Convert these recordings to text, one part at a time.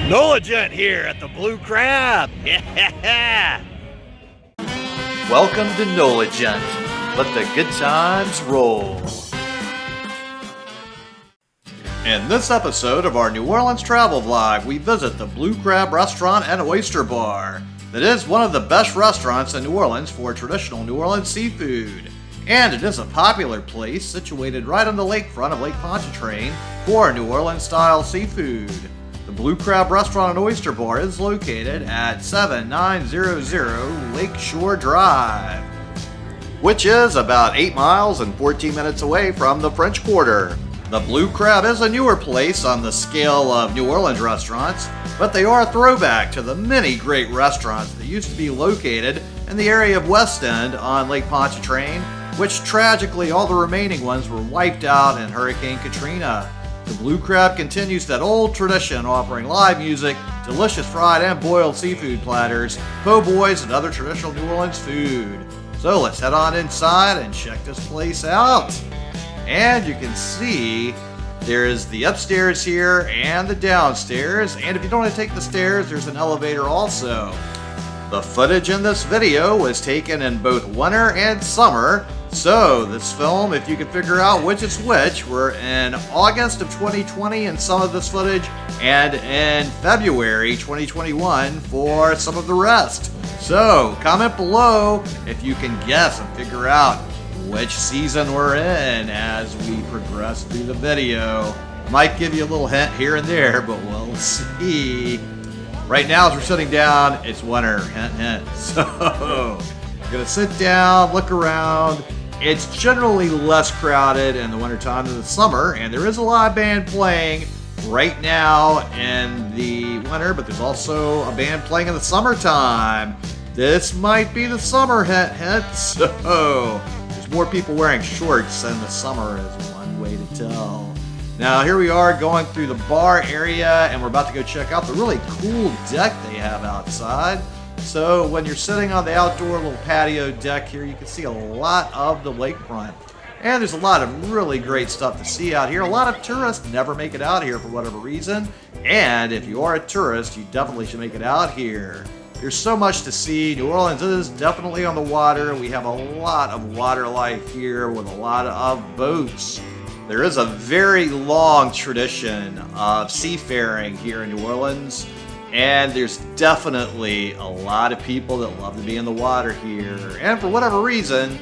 Nola Gent here at the Blue Crab. Yeah. Welcome to Nola Gent. Let the good times roll. In this episode of our New Orleans travel vlog, we visit the Blue Crab restaurant and oyster bar. That is one of the best restaurants in New Orleans for traditional New Orleans seafood. And it is a popular place situated right on the lakefront of Lake Pontchartrain for New Orleans-style seafood. The Blue Crab Restaurant and Oyster Bar is located at 7900 Lakeshore Drive, which is about 8 miles and 14 minutes away from the French Quarter. The Blue Crab is a newer place on the scale of New Orleans restaurants, but they are a throwback to the many great restaurants that used to be located in the area of West End on Lake Pontchartrain, which tragically all the remaining ones were wiped out in Hurricane Katrina. The Blue Crab continues that old tradition, offering live music, delicious fried and boiled seafood platters, po' boys, and other traditional New Orleans food. So let's head on inside and check this place out. And you can see there's the upstairs here and the downstairs, and if you don't want to take the stairs, there's an elevator also. The footage in this video was taken in both winter and summer, so this film, if you can figure out which is which, we're in August of 2020 in some of this footage, and in February 2021 for some of the rest. So comment below if you can guess and figure out which season we're in as we progress through the video. Might give you a little hint here and there, but we'll see. Right now, as we're sitting down, it's winter, hint, hint. So, you're gonna sit down, look around. It's generally less crowded in the wintertime than the summer, and there is a live band playing right now in the winter, but there's also a band playing in the summertime. This might be the summer, hint, hint. So, there's more people wearing shorts in the summer is one way to tell. Now here we are going through the bar area, and we're about to go check out the really cool deck they have outside. So when you're sitting on the outdoor little patio deck here, you can see a lot of the lakefront. And there's a lot of really great stuff to see out here. A lot of tourists never make it out here for whatever reason. And if you are a tourist, you definitely should make it out here. There's so much to see. New Orleans is definitely on the water. We have a lot of water life here with a lot of boats. There is a very long tradition of seafaring here in New Orleans, and there's definitely a lot of people that love to be in the water here. And for whatever reason,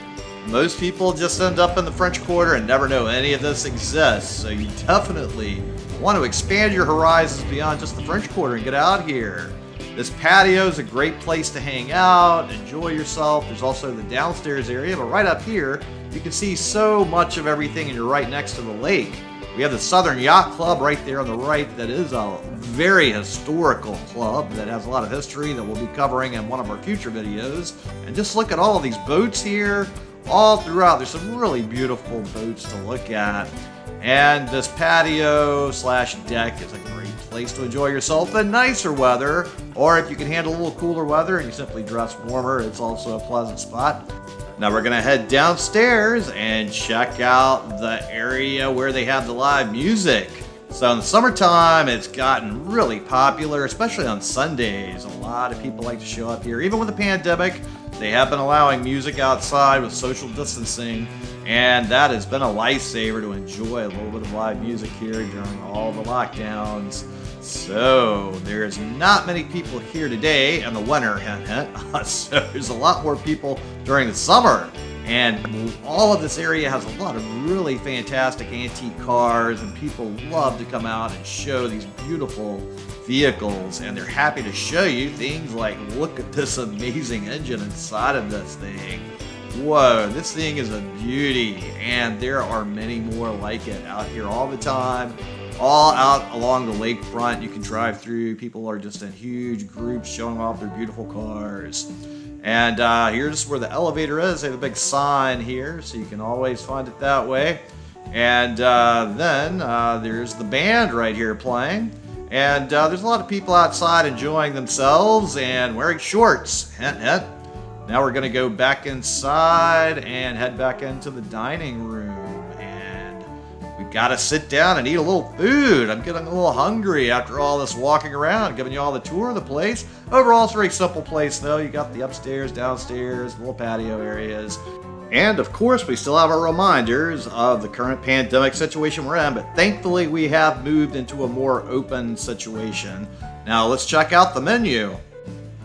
most people just end up in the French Quarter and never know any of this exists. So you definitely want to expand your horizons beyond just the French Quarter and get out here. This patio is a great place to hang out, enjoy yourself. There's also the downstairs area, but right up here, you can see so much of everything, and you're right next to the lake. We have the Southern Yacht Club right there on the right. That is a very historical club that has a lot of history that we'll be covering in one of our future videos. And just look at all of these boats here all throughout. There's some really beautiful boats to look at. And this patio slash deck is a great place to enjoy yourself in nicer weather. Or if you can handle a little cooler weather and you simply dress warmer, it's also a pleasant spot. Now we're gonna head downstairs and check out the area where they have the live music. So in the summertime, it's gotten really popular, especially on Sundays. A lot of people like to show up here. Even with the pandemic, they have been allowing music outside with social distancing, and that has been a lifesaver to enjoy a little bit of live music here during all the lockdowns. So there's not many people here today in the winter, hint, hint. So there's a lot more people during the summer. And all of this area has a lot of really fantastic antique cars, and people love to come out and show these beautiful vehicles. And they're happy to show you things like, look at this amazing engine inside of this thing. Whoa, this thing is a beauty. And there are many more like it out here all the time. All out along the lakefront. You can drive through. People are just in huge groups showing off their beautiful cars. And here's where the elevator is. They have a big sign here, so you can always find it that way. And then there's the band right here playing. And there's a lot of people outside enjoying themselves and wearing shorts. Hint, hint. Now we're going to go back inside and head back into the dining room. And we we gotta sit down and eat a little food. I'm getting a little hungry after all this walking around, giving you all the tour of the place. Overall, it's a very simple place though. You got the upstairs, downstairs, little patio areas. And of course, we still have our reminders of the current pandemic situation we're in, but thankfully we have moved into a more open situation. Now let's check out the menu.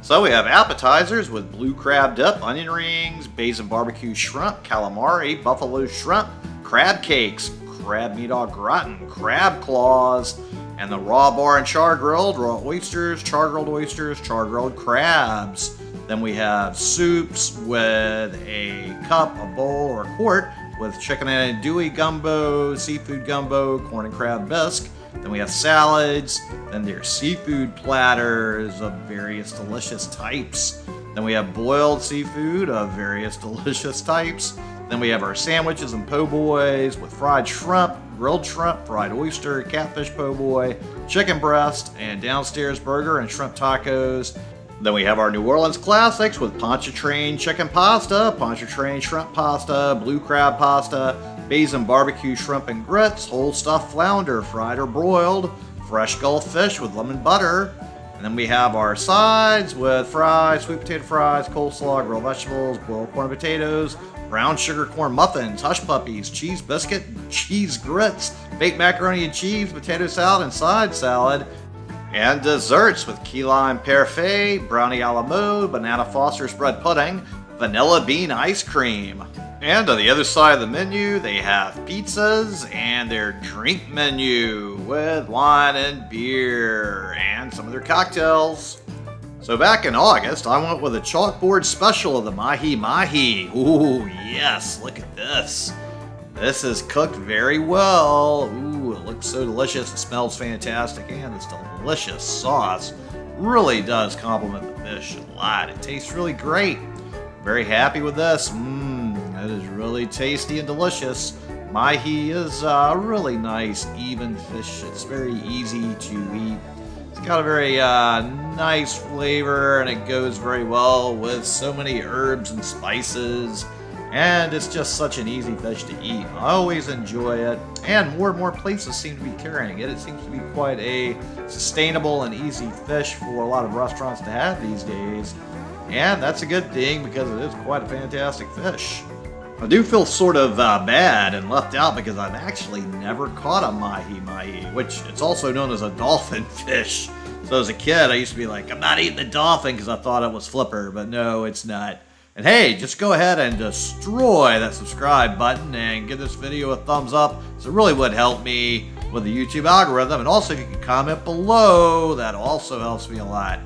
So we have appetizers with blue crab dip, onion rings, basin barbecue shrimp, calamari, buffalo shrimp, crab cakes, crab meat au gratin, crab claws, and the raw bar and char grilled, raw oysters, char grilled crabs. Then we have soups with a cup, a bowl, or a quart with chicken and andouille gumbo, seafood gumbo, corn and crab bisque. Then we have salads. Then there's seafood platters of various delicious types. Then we have boiled seafood of various delicious types. Then we have our sandwiches and po' boys with fried shrimp, grilled shrimp, fried oyster, catfish po' boy, chicken breast, and downstairs burger and shrimp tacos. Then we have our New Orleans classics with Pontchartrain chicken pasta, Pontchartrain shrimp pasta, blue crab pasta, basin barbecue shrimp and grits, whole stuffed flounder, fried or broiled, fresh Gulf fish with lemon butter. And then we have our sides with fries, sweet potato fries, coleslaw, grilled vegetables, boiled corn and potatoes, brown sugar corn muffins, hush puppies, cheese biscuit, cheese grits, baked macaroni and cheese, potato salad, and side salad. And desserts with key lime parfait, brownie a la mode, banana Foster's bread pudding, vanilla bean ice cream. And on the other side of the menu, they have pizzas and their drink menu with wine and beer and some of their cocktails. So back in August, I went with a chalkboard special of the mahi mahi. Ooh, yes, look at this. This is cooked very well. Ooh, it looks so delicious. It smells fantastic, and this delicious sauce really does complement the fish a lot. It tastes really great. Very happy with this. It is really tasty and delicious. Mahi is a really nice, even fish. It's very easy to eat. It's got a very nice flavor, and it goes very well with so many herbs and spices. And it's just such an easy fish to eat. I always enjoy it, and more places seem to be carrying it. It seems to be quite a sustainable and easy fish for a lot of restaurants to have these days. And that's a good thing because it is quite a fantastic fish. I do feel sort of bad and left out because I've actually never caught a mahi-mahi, which it's also known as a dolphin fish. So as a kid, I used to be like, I'm not eating the dolphin because I thought it was flipper, but no, it's not. And hey, just go ahead and destroy that subscribe button and give this video a thumbs up. So it really would help me with the YouTube algorithm. And also, if you can comment below, that also helps me a lot.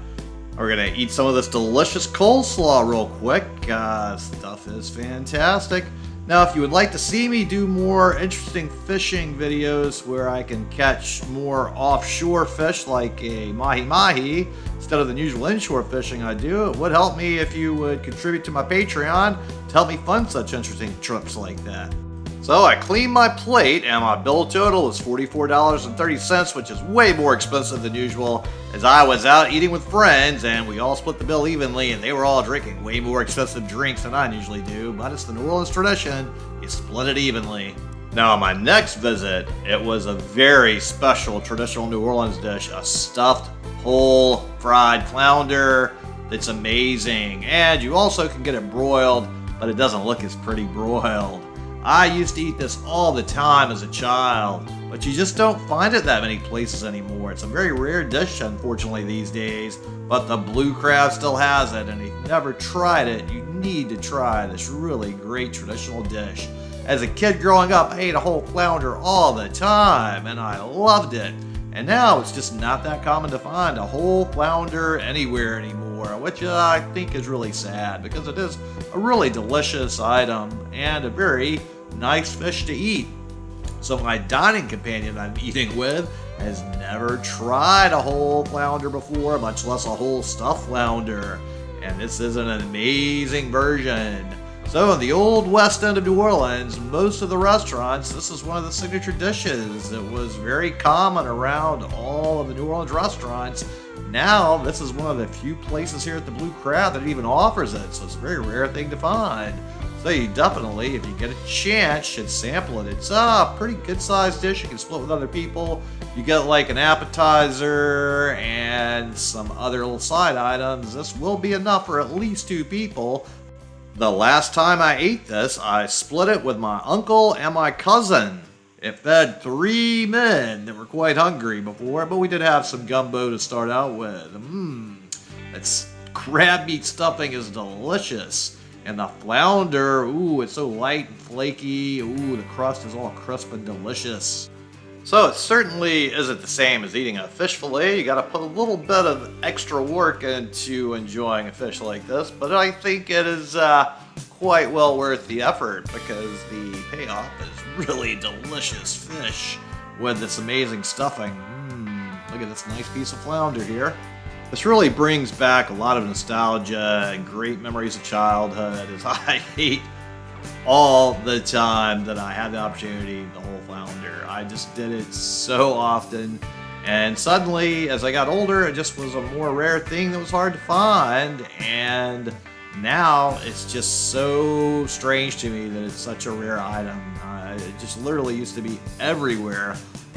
We're going to eat some of this delicious coleslaw real quick. Stuff is fantastic. Now, if you would like to see me do more interesting fishing videos where I can catch more offshore fish like a mahi-mahi instead of the usual inshore fishing I do, it would help me if you would contribute to my Patreon to help me fund such interesting trips like that. So I cleaned my plate and my bill total is $44.30, which is way more expensive than usual, as I was out eating with friends and we all split the bill evenly and they were all drinking way more expensive drinks than I usually do, but it's the New Orleans tradition, you split it evenly. Now on my next visit, it was a very special traditional New Orleans dish, a stuffed whole fried flounder that's amazing, and you also can get it broiled, but it doesn't look as pretty broiled. I used to eat this all the time as a child, but you just don't find it that many places anymore. It's a very rare dish, unfortunately, these days, but the Blue Crab still has it, and if you've never tried it, you need to try this really great traditional dish. As a kid growing up, I ate a whole flounder all the time, and I loved it. And now it's just not that common to find a whole flounder anywhere anymore, which I think is really sad because it is a really delicious item and a very nice fish to eat. So my dining companion I'm eating with has never tried a whole flounder before, much less a whole stuffed flounder. And this is an amazing version. So in the old west end of New Orleans, most of the restaurants, this is one of the signature dishes. It was very common around all of the New Orleans restaurants. Now, this is one of the few places here at the Blue Crab that even offers it, so it's a very rare thing to find. So you definitely, if you get a chance, should sample it. It's a pretty good sized dish. You can split with other people. You get like an appetizer and some other little side items. This will be enough for at least 2 people. The last time I ate this, I split it with my uncle and my cousin. It fed 3 men that were quite hungry before, but we did have some gumbo to start out with. That crab meat stuffing is delicious. And the flounder, ooh, it's so light and flaky. Ooh, the crust is all crisp and delicious. So it certainly isn't the same as eating a fish fillet. You gotta put a little bit of extra work into enjoying a fish like this, but I think it is quite well worth the effort because the payoff is really delicious fish with this amazing stuffing. Look at this nice piece of flounder here. This really brings back a lot of nostalgia and great memories of childhood as I ate all the time that I had the opportunity the whole flounder. I just did it so often, and suddenly as I got older it just was a more rare thing that was hard to find, and now it's just so strange to me that it's such a rare item. It just literally used to be everywhere,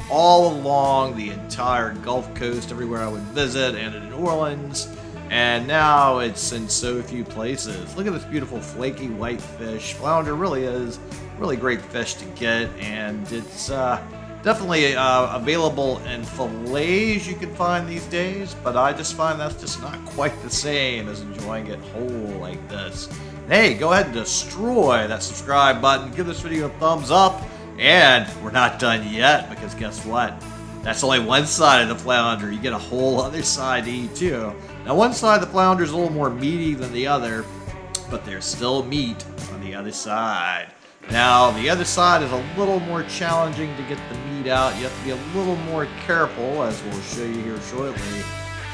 all along the entire Gulf Coast, everywhere I would visit, and in New Orleans, and now it's in so few places. Look at this beautiful flaky white fish. Flounder really is really great fish to get, and it's definitely available in fillets you can find these days, but I just find that's just not quite the same as enjoying it whole like this. Hey, go ahead and destroy that subscribe button, give this video a thumbs up, and we're not done yet, because guess what? That's only one side of the flounder. You get a whole other side to eat too. Now one side of the flounder is a little more meaty than the other, but there's still meat on the other side. Now the other side is a little more challenging to get the meat out. You have to be a little more careful, as we'll show you here shortly.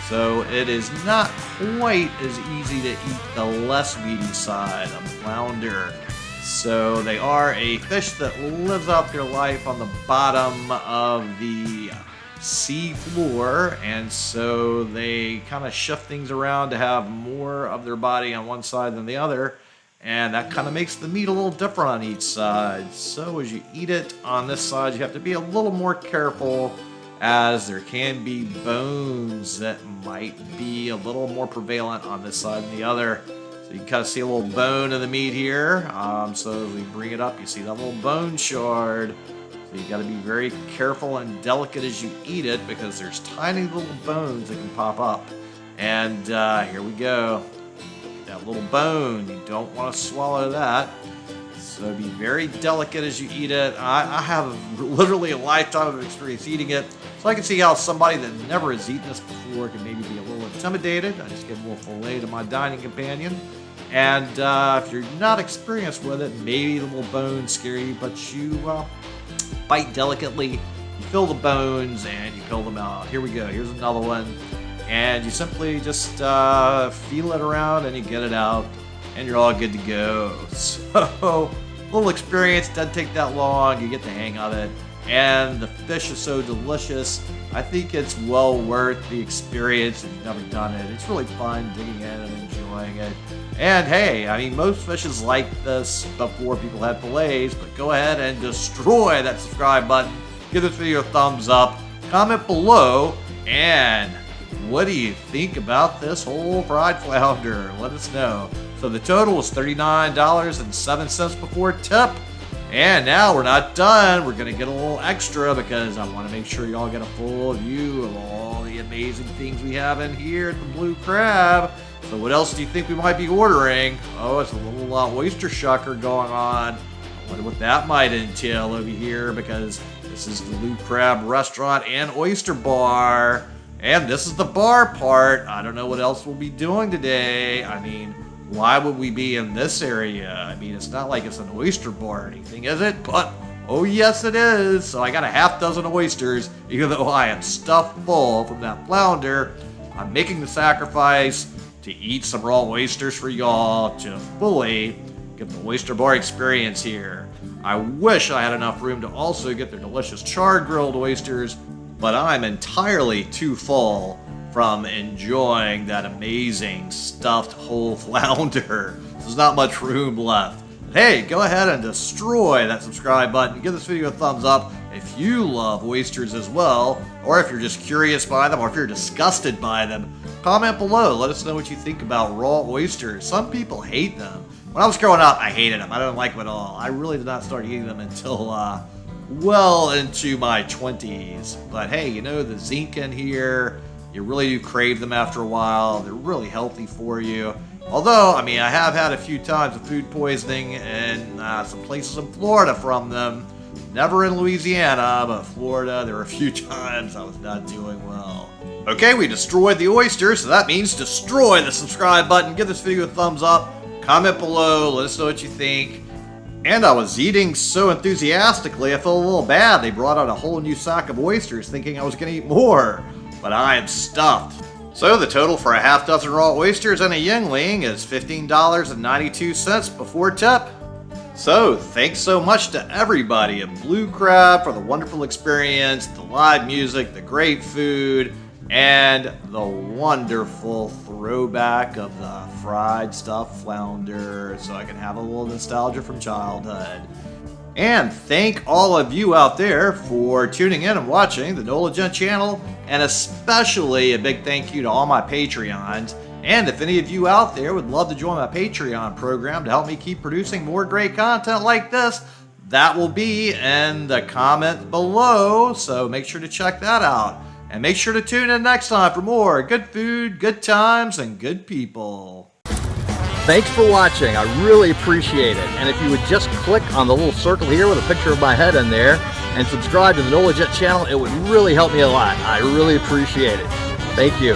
So it is not quite as easy to eat the less meaty side of flounder. So they are a fish that lives out their life on the bottom of the sea floor, and so they kind of shift things around to have more of their body on one side than the other, and that kind of makes the meat a little different on each side. So as you eat it on this side, you have to be a little more careful, as there can be bones that might be a little more prevalent on this side than the other. So you can kind of see a little bone in the meat here. So as we bring it up, you see that little bone shard. So you got to be very careful and delicate as you eat it, because there's tiny little bones that can pop up. And here we go. That little bone, you don't want to swallow that. So be very delicate as you eat it. I have literally a lifetime of experience eating it, so I can see how somebody that never has eaten this before can maybe be a little intimidated. I just give a little fillet to my dining companion. And if you're not experienced with it, maybe the little bones scare you, but you bite delicately, you feel the bones, and you peel them out. Here we go. Here's another one. And you simply just feel it around, and you get it out, and you're all good to go. So, little experience, doesn't take that long, you get the hang of it, and the fish is so delicious. I think it's well worth the experience if you've never done it. It's really fun digging in and enjoying it. And hey, I mean, most fishes like this before people had fillets, but go ahead and destroy that subscribe button, give this video a thumbs up, comment below, and what do you think about this whole fried flounder? Let us know. So the total was $39.07 before tip. And now we're not done. We're going to get a little extra because I want to make sure y'all get a full view of all the amazing things we have in here at the Blue Crab. So what else do you think we might be ordering? Oh, it's a little oyster shucker going on. I wonder what that might entail over here, because this is the Blue Crab restaurant and oyster bar. And this is the bar part. I don't know what else we'll be doing today. I mean, why would we be in this area? I mean, it's not like it's an oyster bar or anything, is it? But, oh yes it is. So I got a half dozen oysters, even though I am stuffed full from that flounder. I'm making the sacrifice to eat some raw oysters for y'all to fully get the oyster bar experience here. I wish I had enough room to also get their delicious char-grilled oysters, but I'm entirely too full from enjoying that amazing stuffed whole flounder. There's not much room left. Hey, go ahead and destroy that subscribe button. Give this video a thumbs up if you love oysters as well, or if you're just curious by them, or if you're disgusted by them. Comment below. Let us know what you think about raw oysters. Some people hate them. When I was growing up, I hated them. I didn't like them at all. I really did not start eating them until well into my 20s. But hey, you know, the zinc in here, you really do crave them after a while. They're really healthy for you. Although, I mean, I have had a few times of food poisoning in some places in Florida from them. Never in Louisiana, but Florida, there were a few times I was not doing well. Okay, we destroyed the oyster, so that means destroy the subscribe button. Give this video a thumbs up. Comment below. Let us know what you think. And I was eating so enthusiastically, I felt a little bad. They brought out a whole new sack of oysters thinking I was going to eat more. But I am stuffed. So the total for a half dozen raw oysters and a Yingling is $15.92 before tip. So thanks so much to everybody at Blue Crab for the wonderful experience, the live music, the great food, and the wonderful throwback of the fried stuffed flounder so I can have a little nostalgia from childhood. And thank all of you out there for tuning in and watching the NOLA Gent channel, and especially a big thank you to all my Patreons. And if any of you out there would love to join my Patreon program to help me keep producing more great content like this, that will be in the comment below, so make sure to check that out. And make sure to tune in next time for more good food, good times, and good people. Thanks for watching. I really appreciate it. And if you would just click on the little circle here with a picture of my head in there and subscribe to the NOLA Gent channel, it would really help me a lot. I really appreciate it. Thank you.